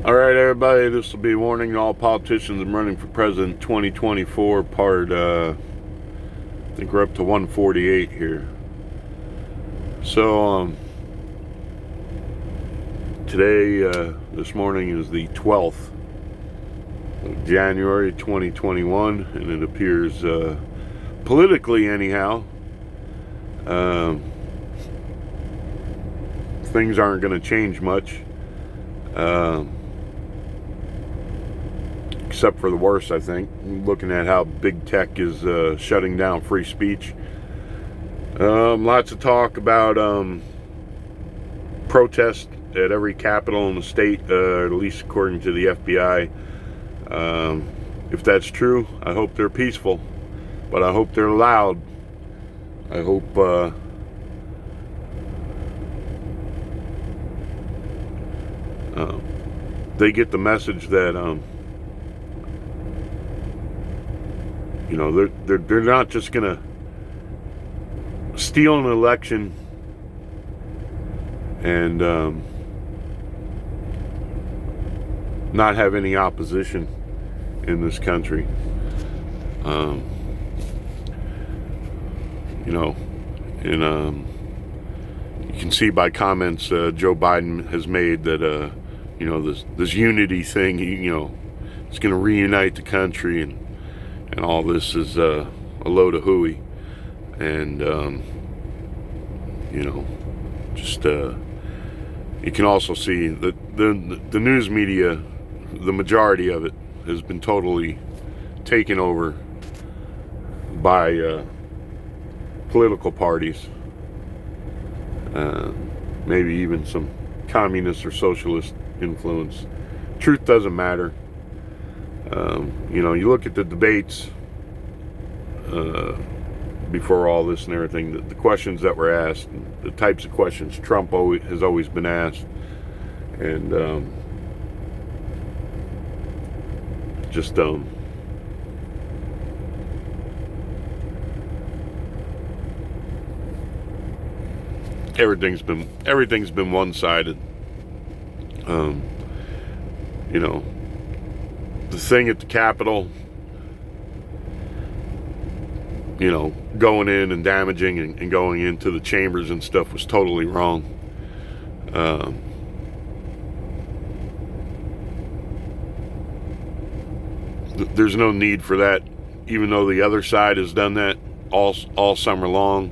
All right, everybody, this will be a warning to all politicians. I'm running for president 2024, I think we're up to 148 here. So, today, this morning is the 12th of January 2021, and it appears, politically anyhow, things aren't going to change much. Except for the worse, I think. Looking at how big tech is shutting down free speech. Lots of talk about protests at every capital in the state, at least according to the FBI. If that's true, I hope they're peaceful, but I hope they're loud. I hope they get the message that you know, they're not just gonna steal an election and not have any opposition in this country. You know, and you can see by comments Joe Biden has made that you know, this unity thing, you know, it's going to reunite the country, and all this is a load of hooey. And you know, just you can also see that the news media, the majority of it, has been totally taken over by political parties, maybe even some communist or socialist influence. Truth doesn't matter. You know, you look at the debates before all this and everything, the questions that were asked, the types of questions Trump has always been asked, and just everything's been one-sided. You know, the thing at the Capitol, you know, going in and damaging and going into the chambers and stuff was totally wrong. There's no need for that, even though the other side has done that all summer long.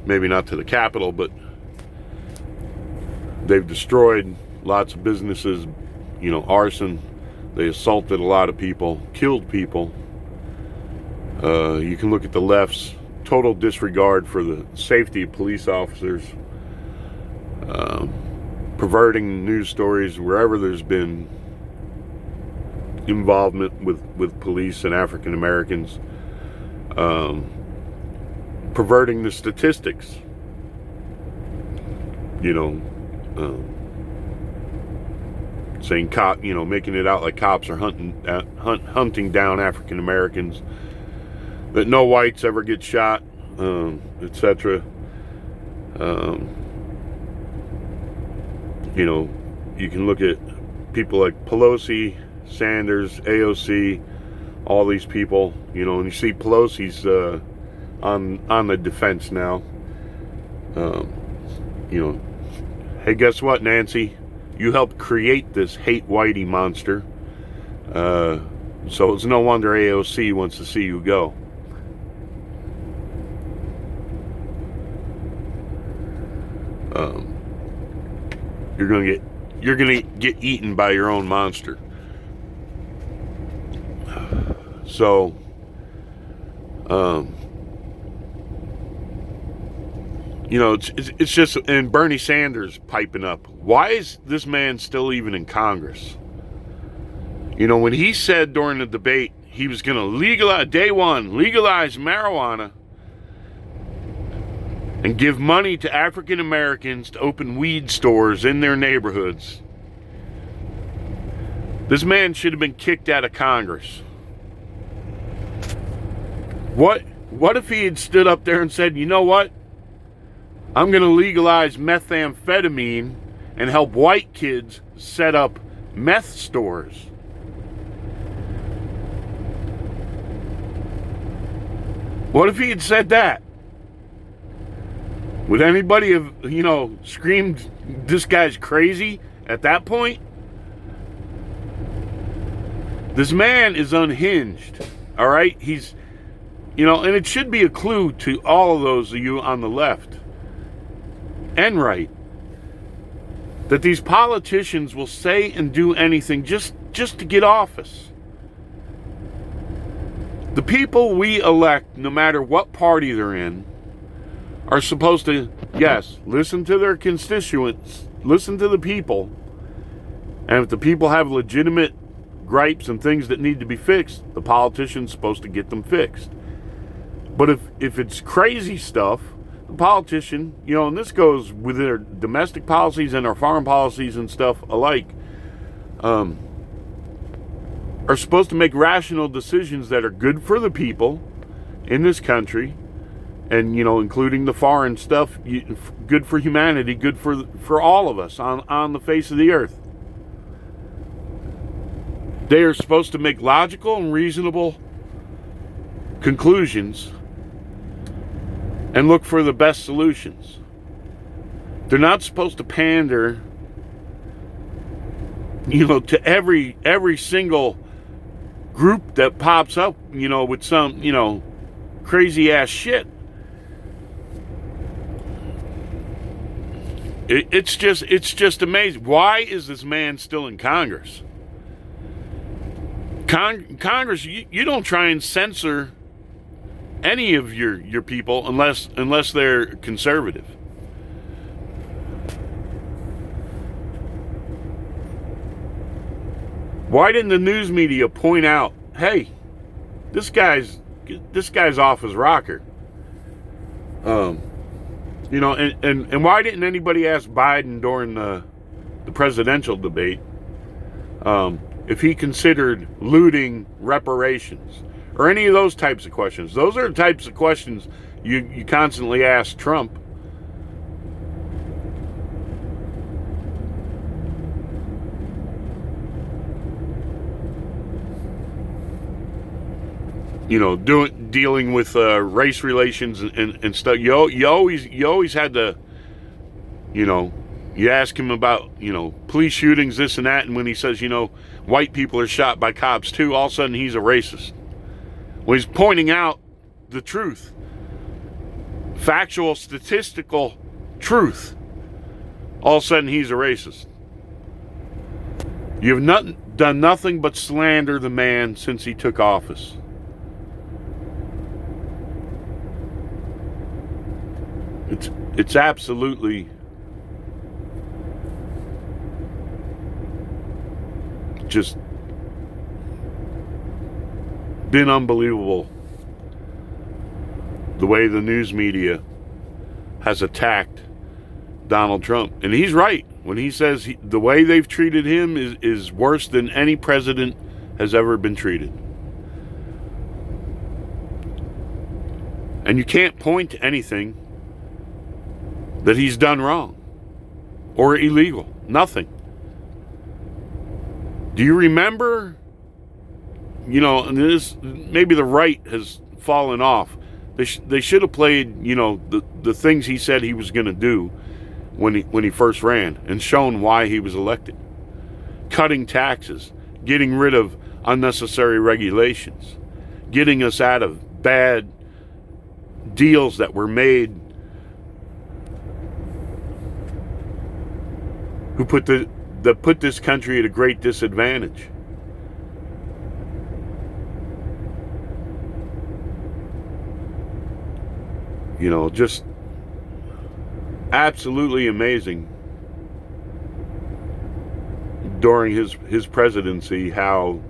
Maybe not to the Capitol, but they've destroyed lots of businesses, you know, arson. They assaulted a lot of people, killed people. You can look at the left's total disregard for the safety of police officers, perverting news stories wherever there's been involvement with police and African Americans, perverting the statistics, you know, saying you know, making it out like cops are hunting down African Americans, that no whites ever get shot, etc. You know, you can look at people like Pelosi, Sanders, AOC, all these people, you know, and you see Pelosi's on the defense now. You know, hey, guess what, Nancy? You helped create this hate whitey monster. So it's no wonder AOC wants to see you go. You're gonna get eaten by your own monster. So, you know, it's just, and Bernie Sanders piping up. Why is this man still even in Congress? You know, when he said during the debate he was going to legalize, day one, legalize marijuana and give money to African Americans to open weed stores in their neighborhoods, this man should have been kicked out of Congress. What if he had stood up there and said, you know what? I'm going to legalize methamphetamine and help white kids set up meth stores. What if he had said that? Would anybody have, screamed, this guy's crazy at that point? This man is unhinged, all right? He's, and it should be a clue to all of those of you on the left and right that these politicians will say and do anything just to get office. The people we elect, no matter what party they're in, are supposed to, yes, listen to their constituents, listen to the people, and if the people have legitimate gripes and things that need to be fixed, the politician's supposed to get them fixed. But if it's crazy stuff, the politician, and this goes with their domestic policies and our foreign policies and stuff alike, are supposed to make rational decisions that are good for the people in this country, and including the foreign stuff, good for humanity, good for all of us on the face of the earth. They are supposed to make logical and reasonable conclusions and look for the best solutions. They're not supposed to pander, to every single group that pops up, with some, crazy ass shit. It's just amazing. Why is this man still in Congress? Congress, you don't try and censor any of your people unless they're conservative. Why didn't the news media point out, hey, this guy's off his rocker? And why didn't anybody ask Biden during the presidential debate if he considered looting reparations or any of those types of questions? Those are the types of questions you constantly ask Trump. Dealing with race relations and stuff. You always had to, you ask him about, police shootings, this and that, and when he says, white people are shot by cops too, all of a sudden he's a racist. Well, he's pointing out the truth. Factual, statistical truth. All of a sudden he's a racist. You've done nothing but slander the man since he took office. It's absolutely just been unbelievable the way the news media has attacked Donald Trump. And he's right when he says the way they've treated him is worse than any president has ever been treated. And you can't point to anything that he's done wrong or illegal. Nothing. Do you remember, and this, maybe the right has fallen off. They should have played, the things he said he was going to do when he first ran and shown why he was elected. Cutting taxes, getting rid of unnecessary regulations, getting us out of bad deals that were made that put this country at a great disadvantage. Just absolutely amazing during his presidency how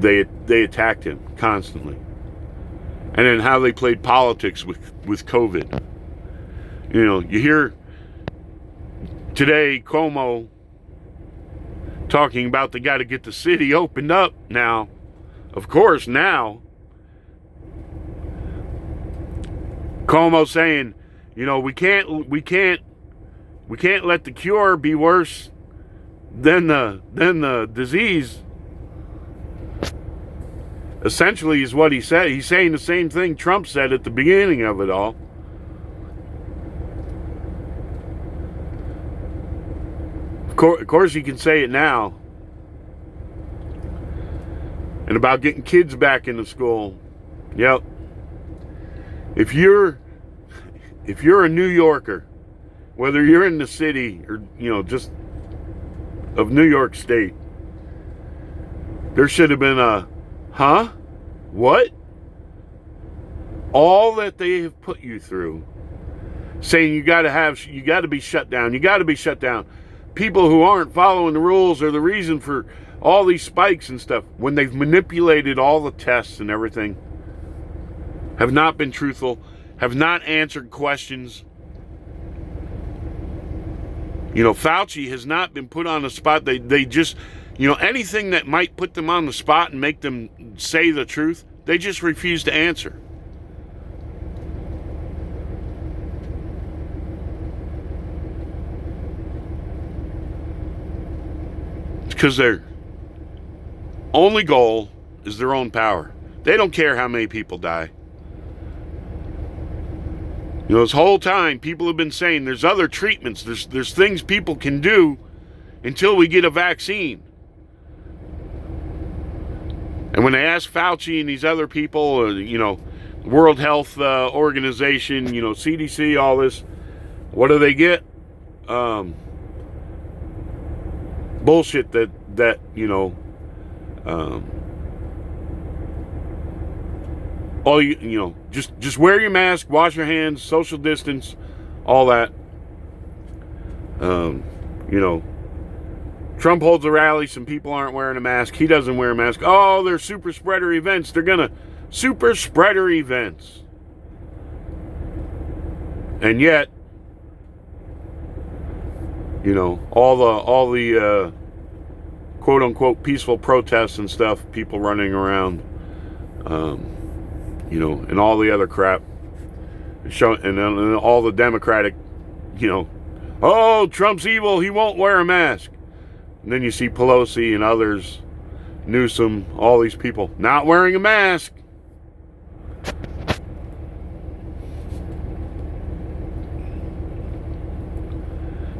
they attacked him constantly, and then how they played politics with COVID. You hear today Cuomo talking about they got to get the city opened up now. Of course, now Cuomo saying, we can't We can't let the cure be worse than the disease. Essentially is what he said. He's saying the same thing Trump said at the beginning of it all. Of course he can say it now. And about getting kids back into school. Yep. If you're a New Yorker, whether you're in the city or, just of New York State, there should have been a, huh? What? All that they have put you through, saying you got to be shut down. You got to be shut down. People who aren't following the rules are the reason for all these spikes and stuff. When they've manipulated all the tests and everything, have not been truthful, have not answered questions. Fauci has not been put on the spot. They just, anything that might put them on the spot and make them say the truth, they just refuse to answer. It's because their only goal is their own power. They don't care how many people die. This whole time, people have been saying there's other treatments, there's things people can do until we get a vaccine. And when they ask Fauci and these other people, World Health Organization, CDC, all this, what do they get? Bullshit that just wear your mask, wash your hands, social distance, all that. Trump holds a rally, some people aren't wearing a mask, he doesn't wear a mask. Oh, they're super spreader events. They're gonna super spreader events. And yet, all the quote unquote peaceful protests and stuff, people running around, and all the other crap, and then all the Democratic, oh, Trump's evil, he won't wear a mask. And then you see Pelosi and others, Newsom, all these people not wearing a mask.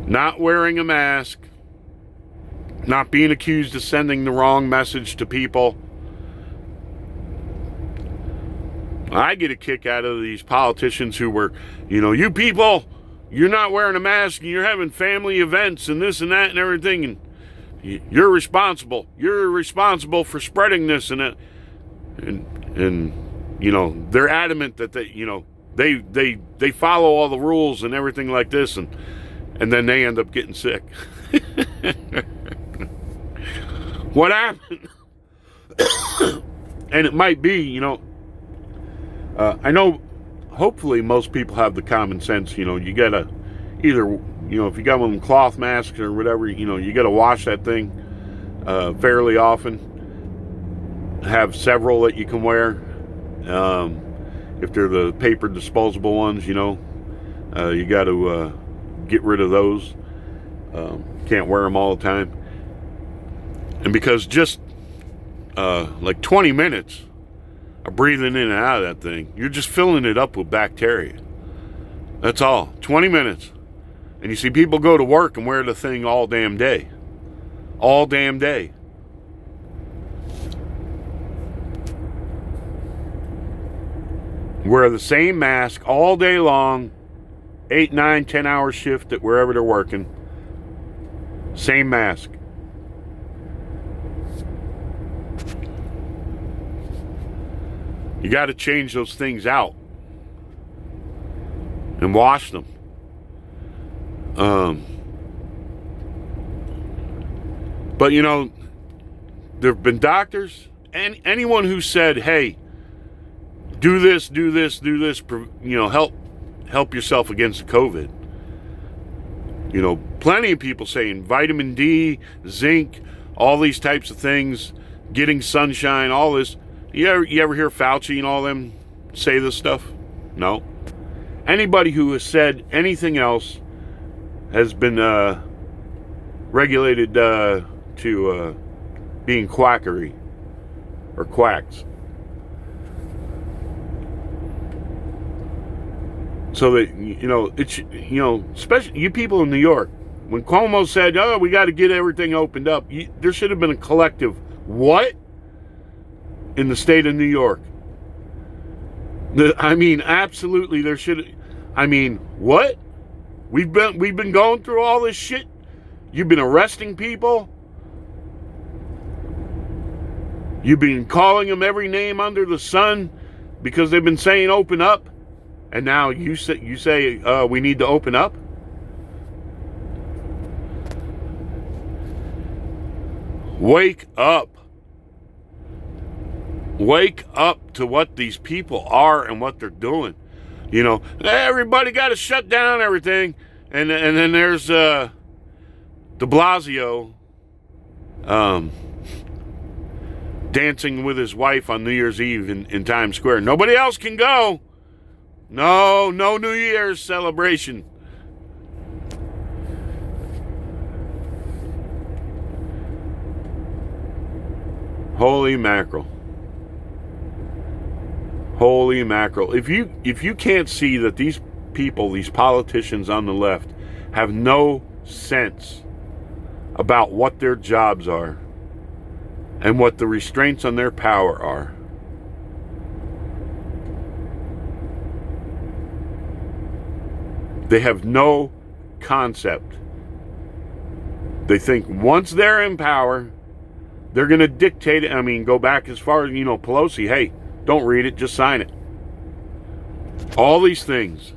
Not wearing a mask. Not being accused of sending the wrong message to people. I get a kick out of these politicians who were, you people, you're not wearing a mask and you're having family events and this and that and everything, and you're responsible. You're responsible for spreading this and that. And they're adamant that they follow all the rules and everything like this, and then they end up getting sick. What happened? And it might be, I know hopefully most people have the common sense, you gotta either, if you got one of them cloth masks or whatever, you gotta wash that thing fairly often. Have several that you can wear. If they're the paper disposable ones, you gotta get rid of those. Can't wear them all the time. And because just like 20 minutes of breathing in and out of that thing, you're just filling it up with bacteria. That's all. 20 minutes. And you see people go to work and wear the thing all damn day. All damn day. Wear the same mask all day long, 8, 9, 10 hour shift at wherever they're working. Same mask. You got to change those things out and wash them. But there have been doctors and anyone who said, "Hey, do this, help yourself against the COVID." Plenty of people saying vitamin D, zinc, all these types of things, getting sunshine, all this. You ever hear Fauci and all them say this stuff? No. Anybody who has said anything else has been regulated to being quackery or quacks. So that, it's, especially you people in New York, when Cuomo said, oh, we got to get everything opened up, there should have been a collective what in the state of New York. Absolutely, there should. What? We've been going through all this shit. You've been arresting people. You've been calling them every name under the sun because they've been saying open up, and now you say we need to open up. Wake up. Wake up to what these people are and what they're doing. Everybody got to shut down everything. And then there's de Blasio dancing with his wife on New Year's Eve in Times Square. Nobody else can go. No New Year's celebration. Holy mackerel. Holy mackerel. If you can't see that these people, these politicians on the left, have no sense about what their jobs are and what the restraints on their power are, they have no concept. They think once they're in power, they're going to dictate it. Go back as far as, Pelosi, hey, don't read it, just sign it. All these things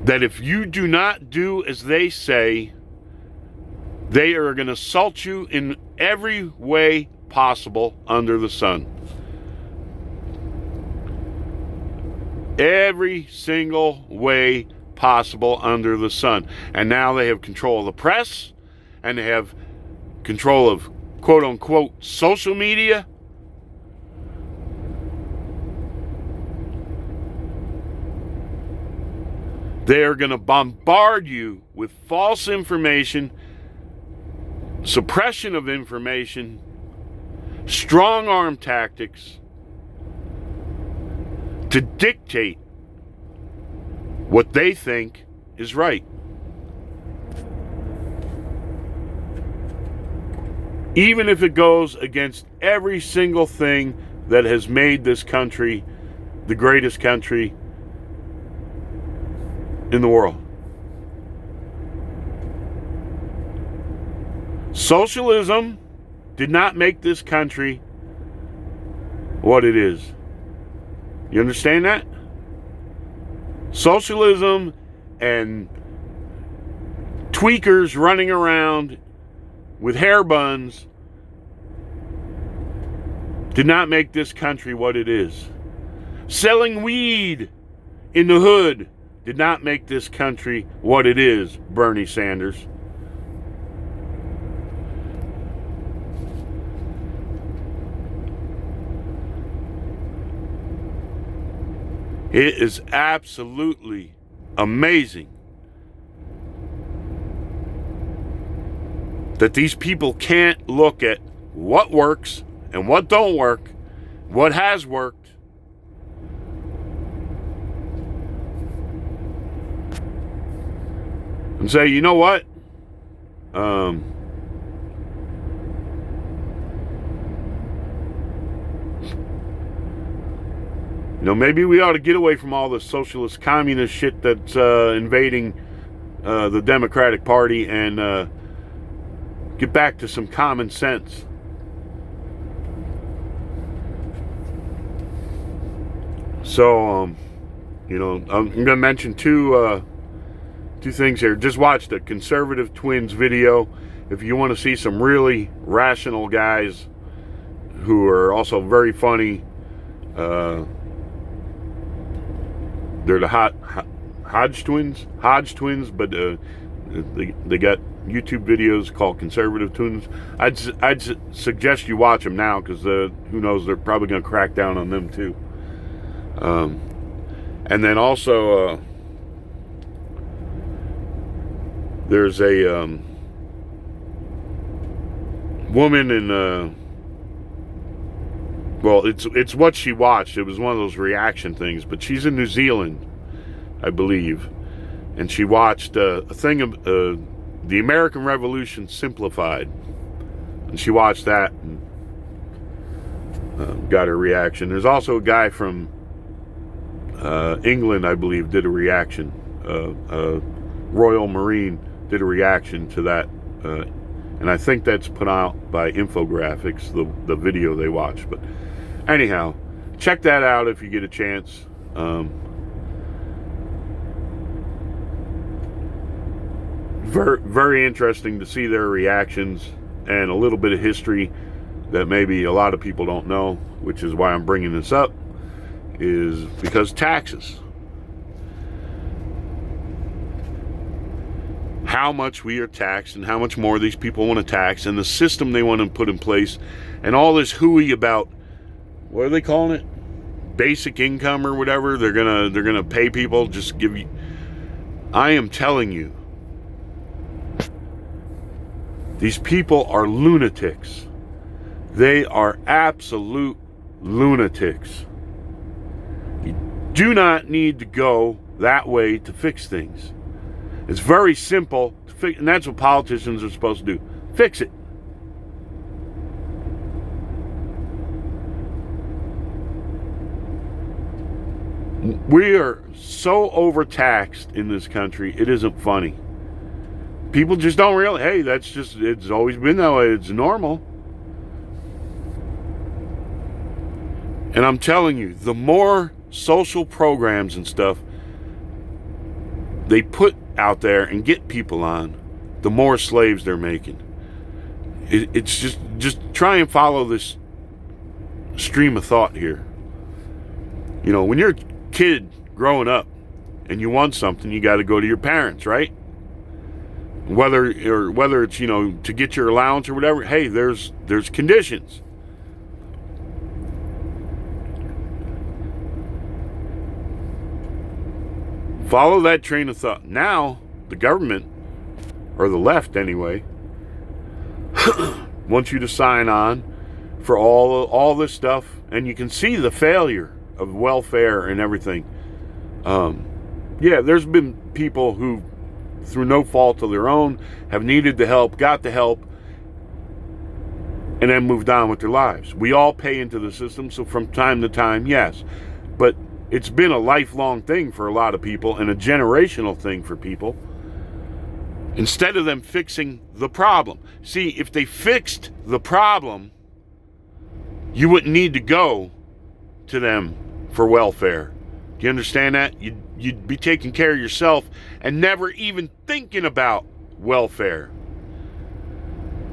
that if you do not do as they say, they are going to assault you in every way possible under the sun. Every single way possible under the sun. And now they have control of the press, and they have control of quote unquote social media. They are going to bombard you with false information, suppression of information, strong arm tactics to dictate what they think is right. Even if it goes against every single thing that has made this country the greatest country in the world. Socialism did not make this country what it is. You understand that? Socialism and tweakers running around with hair buns did not make this country what it is. Selling weed in the hood did not make this country what it is, Bernie Sanders. It is absolutely amazing that these people can't look at what works and what don't work, what has worked, and say, you know what? Maybe we ought to get away from all the socialist communist shit that's invading the Democratic Party and get back to some common sense. So, I'm going to mention two things here. Just watch the Conservative Twins video if you want to see some really rational guys who are also very funny. They're the Hodge Twins, but they got YouTube videos called Conservative Twins. I'd suggest you watch them now because who knows, they're probably going to crack down on them too. And then also There's a woman in well, it's what she watched. It was one of those reaction things, but she's in New Zealand, I believe, and she watched a thing of the American Revolution Simplified, and she watched that and got her reaction. There's also a guy from England, I believe, did a reaction. Royal Marine did a reaction to that, and I think that's put out by Infographics, the video they watched. But anyhow, check that out if you get a chance. Very, very interesting to see their reactions and a little bit of history that maybe a lot of people don't know, which is why I'm bringing this up, is because taxes. How much we are taxed and how much more these people want to tax, and the system they want to put in place, and all this hooey about, what are they calling it? Basic income or whatever. They're gonna pay people, just give you. I am telling you, these people are lunatics. They are absolute lunatics. You do not need to go that way to fix things. It's very simple to fix, and that's what politicians are supposed to do. Fix it. We are so overtaxed in this country, it isn't funny. People just don't realize, hey, it's always been that way. It's normal. And I'm telling you, the more social programs and stuff they put out there and get people on, the more slaves they're making. It's just try and follow this stream of thought here. You know, when you're a kid growing up and you want something, you got to go to your parents, right? Whether it's, you know, to get your allowance or whatever, hey, there's conditions. Follow that train of thought. Now, the government, or the left anyway, wants you to sign on for all this stuff, and you can see the failure of welfare and everything. Yeah, there's been people who, through no fault of their own, have needed the help, got the help, and then moved on with their lives. We all pay into the system, so from time to time, yes. But it's been a lifelong thing for a lot of people and a generational thing for people. Instead of them fixing the problem. See, if they fixed the problem, you wouldn't need to go to them for welfare. Do you understand that? You'd be taking care of yourself and never even thinking about welfare.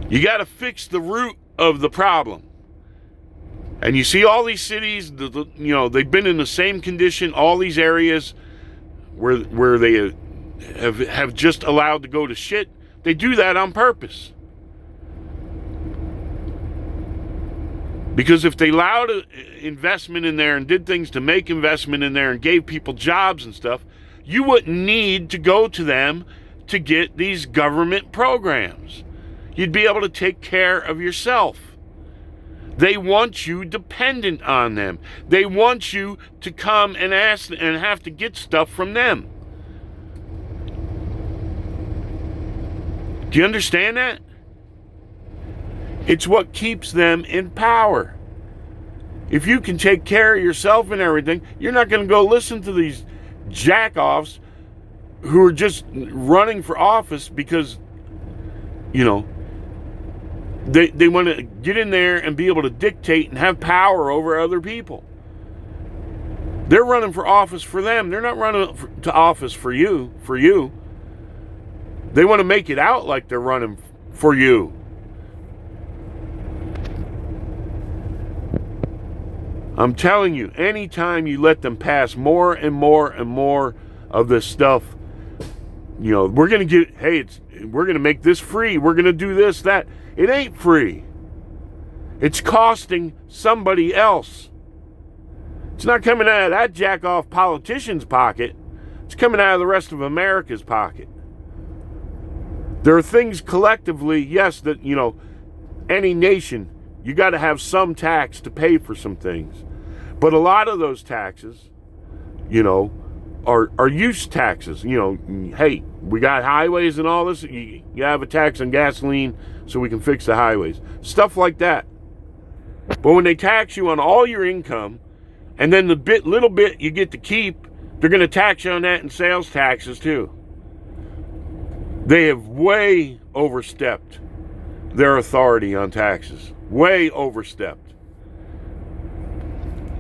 You got to fix the root of the problem. And you see all these cities, you know, they've been in the same condition, all these areas where they have just allowed to go to shit. They do that on purpose. Because if they allowed investment in there and did things to make investment in there and gave people jobs and stuff, you wouldn't need to go to them to get these government programs. You'd be able to take care of yourself. They want you dependent on them. They want you to come and ask and have to get stuff from them. Do you understand that? It's what keeps them in power. If you can take care of yourself and everything, you're not going to go listen to these jack-offs who are just running for office because, you know, they want to get in there and be able to dictate and have power over other people. They're running for office for them. They're not running to office for you. They want to make it out like they're running for you. I'm telling you, anytime you let them pass more and more and more of this stuff, you know, we're going to get, hey, we're going to make this free. We're going to do this, that. It ain't free. It's costing somebody else. It's not coming out of that jack-off politician's pocket. It's coming out of the rest of America's pocket. There are things collectively, yes, that, any nation, you got to have some tax to pay for some things. But a lot of those taxes, are use taxes. Hey, we got highways and all this. You have a tax on gasoline so we can fix the highways. Stuff like that. But when they tax you on all your income, and then the little bit you get to keep, they're going to tax you on that in sales taxes too. They have way overstepped their authority on taxes. Way overstepped.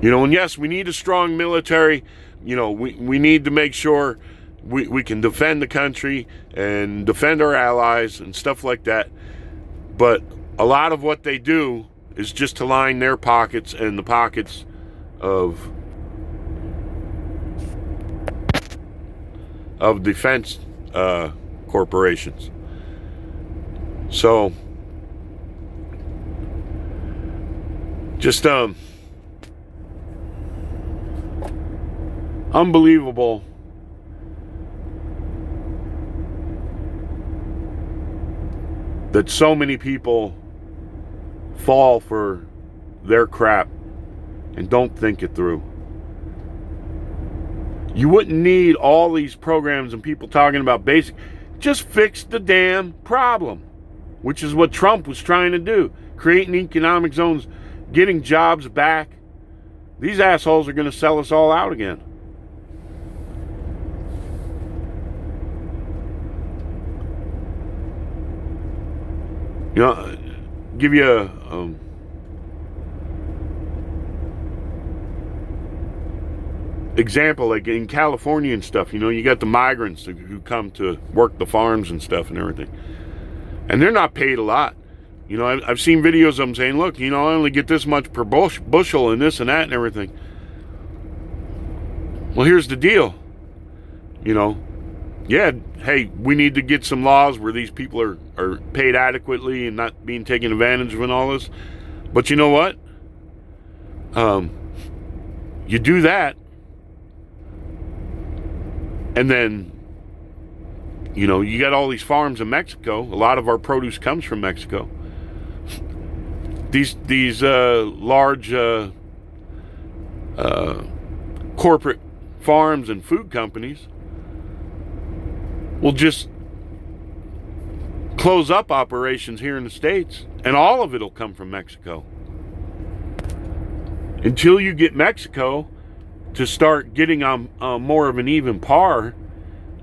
And yes, we need a strong military. We need to make sure we can defend the country and defend our allies and stuff like that. But a lot of what they do is just to line their pockets and the pockets of defense corporations. So just unbelievable that so many people fall for their crap and don't think it through. You wouldn't need all these programs and people talking about basic. Just fix the damn problem, which is what Trump was trying to do. Creating economic zones, getting jobs back. These assholes are going to sell us all out again. Give you a example, like in California and stuff. You got the migrants who come to work the farms and stuff and everything, and they're not paid a lot. I've seen videos of them saying, look, I only get this much per bushel and this and that and everything. Well, here's the deal. Yeah, hey, we need to get some laws where these people are paid adequately and not being taken advantage of and all this. But you know what? You do that, and then, you got all these farms in Mexico. A lot of our produce comes from Mexico. These large corporate farms and food companies will just close up operations here in the States, and all of it will come from Mexico. Until you get Mexico to start getting on more of an even par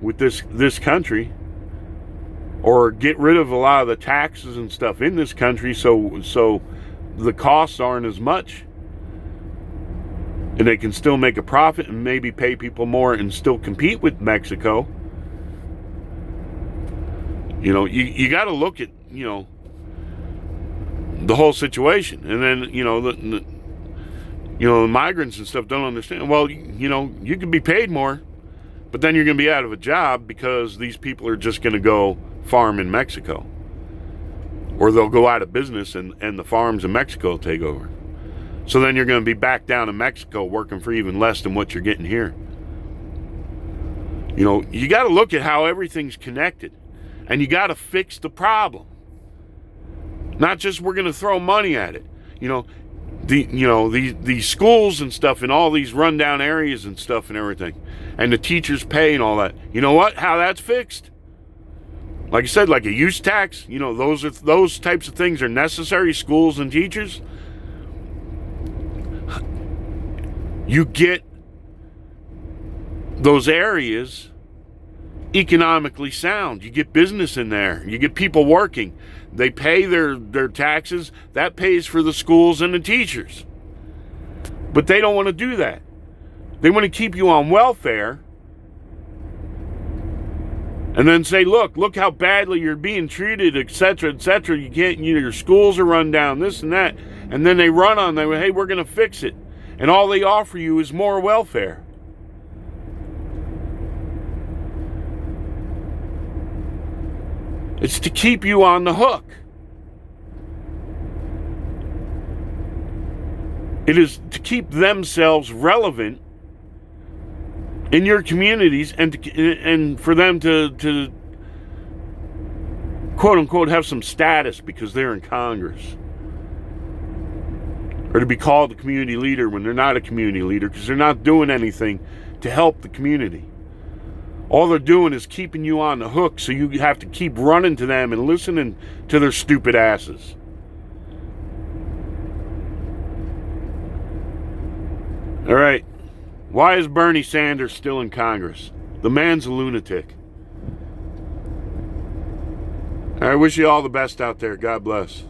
with this country, or get rid of a lot of the taxes and stuff in this country, so the costs aren't as much, and they can still make a profit and maybe pay people more and still compete with Mexico. You got to look at the whole situation, and then the migrants and stuff don't understand. Well, you can be paid more, but then you're going to be out of a job because these people are just going to go farm in Mexico, or they'll go out of business and the farms in Mexico will take over. So then you're going to be back down in Mexico working for even less than what you're getting here. You got to look at how everything's connected. And you got to fix the problem. Not just we're going to throw money at it. These schools and stuff in all these rundown areas and stuff and everything. And the teachers pay and all that. You know what? How that's fixed? Like I said, like a use tax. Those types of things are necessary. Schools and teachers. You get those areas economically sound. You get business in there. You get people working. They pay their taxes. That pays for the schools and the teachers. But they don't want to do that. They want to keep you on welfare and then say, look how badly you're being treated, etc., etc. You can't, your schools are run down, this and that. And then they run on them, hey, we're going to fix it. And all they offer you is more welfare. It's to keep you on the hook. It is to keep themselves relevant in your communities and for them to quote unquote, have some status because they're in Congress. Or to be called a community leader when they're not a community leader because they're not doing anything to help the community. All they're doing is keeping you on the hook so you have to keep running to them and listening to their stupid asses. All right. Why is Bernie Sanders still in Congress? The man's a lunatic. I wish you all the best out there. God bless.